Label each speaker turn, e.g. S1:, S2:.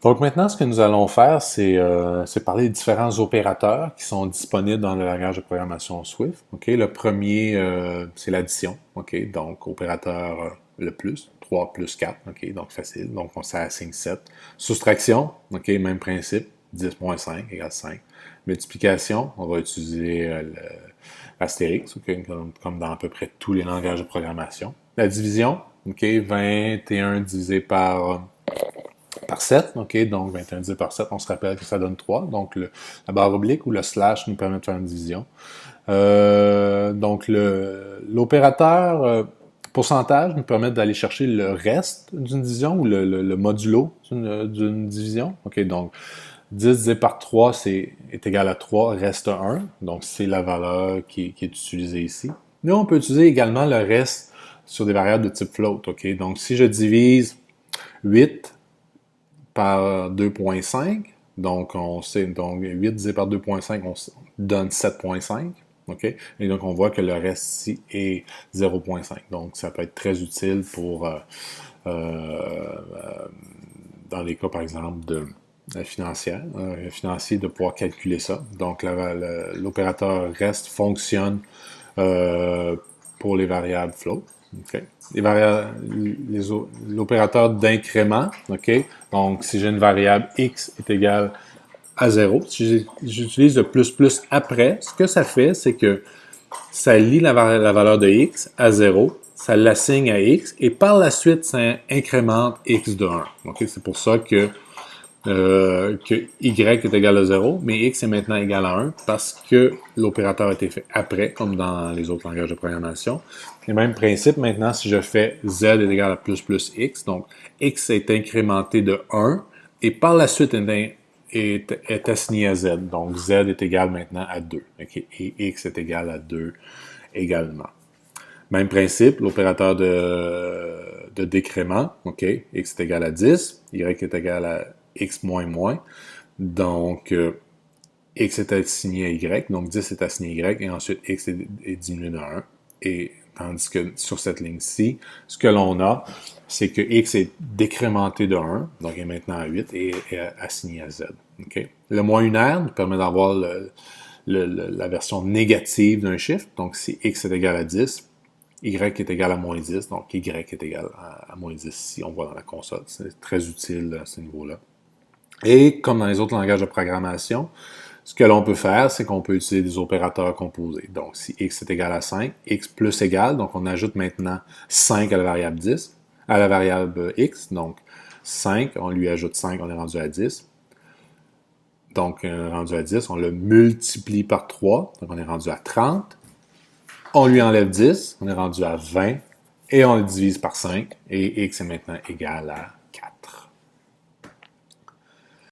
S1: Donc maintenant, ce que nous allons faire, c'est parler des différents opérateurs qui sont disponibles dans le langage de programmation Swift. Ok, le premier, c'est l'addition. Ok, donc opérateur le plus, 3 plus 4. Ok, donc facile. Donc on s'assigne 7. Soustraction, ok, même principe, 10,5 égale 5. Multiplication, on va utiliser l'astérix, ok, comme dans à peu près tous les langages de programmation. La division, ok, 21 divisé par 7, ok, donc 21 divisé par 7, on se rappelle que ça donne 3, donc la barre oblique ou le slash nous permet de faire une division. Donc l'opérateur pourcentage nous permet d'aller chercher le reste d'une division ou le modulo d'une division, ok, donc 10 divisé par 3 est égal à 3, reste 1, donc c'est la valeur qui est utilisée ici. Là, on peut utiliser également le reste sur des variables de type float, ok, donc si je divise 8 par 2,5. Donc, on sait, donc 8 divisé par 2,5, on donne 7,5. OK? Et donc, on voit que le reste ici est 0,5. Donc, ça peut être très utile pour, dans les cas, par exemple, de financier, de pouvoir calculer ça. Donc, l'opérateur reste fonctionne pour les variables float. Okay. L'opérateur d'incrément, OK? Donc, si j'ai une variable x est égale à 0, si j'utilise le plus après, ce que ça fait, c'est que ça lie la valeur de x à 0, ça l'assigne à x, et par la suite, ça incrémente x de 1. Okay? C'est pour ça que y est égal à 0, mais x est maintenant égal à 1 parce que l'opérateur a été fait après, comme dans les autres langages de programmation. Le même principe, maintenant, si je fais z est égal à plus x, donc x est incrémenté de 1 et par la suite est assigné à z. Donc z est égal maintenant à 2. Okay? Et x est égal à 2 également. Même principe, l'opérateur de décrément, OK, x est égal à 10, y est égal à x moins moins. Donc, x est assigné à y, donc 10 est assigné à y, et ensuite x est diminué de 1. Et tandis que sur cette ligne-ci, ce que l'on a, c'est que x est décrémenté de 1, donc est maintenant à 8, et est assigné à z. Okay? Le moins unaire nous permet d'avoir la version négative d'un chiffre, donc si x est égal à 10, y est égal à moins 10, donc y est égal à moins 10 si on voit dans la console. C'est très utile à ce niveau-là. Et comme dans les autres langages de programmation, ce que l'on peut faire, c'est qu'on peut utiliser des opérateurs composés. Donc, si x est égal à 5, x plus égal, donc on ajoute maintenant 5 à la variable 10, à la variable x, donc 5, on lui ajoute 5, on est rendu à 10. Donc, rendu à 10, on le multiplie par 3, donc on est rendu à 30. On lui enlève 10, on est rendu à 20, et on le divise par 5, et x est maintenant égal à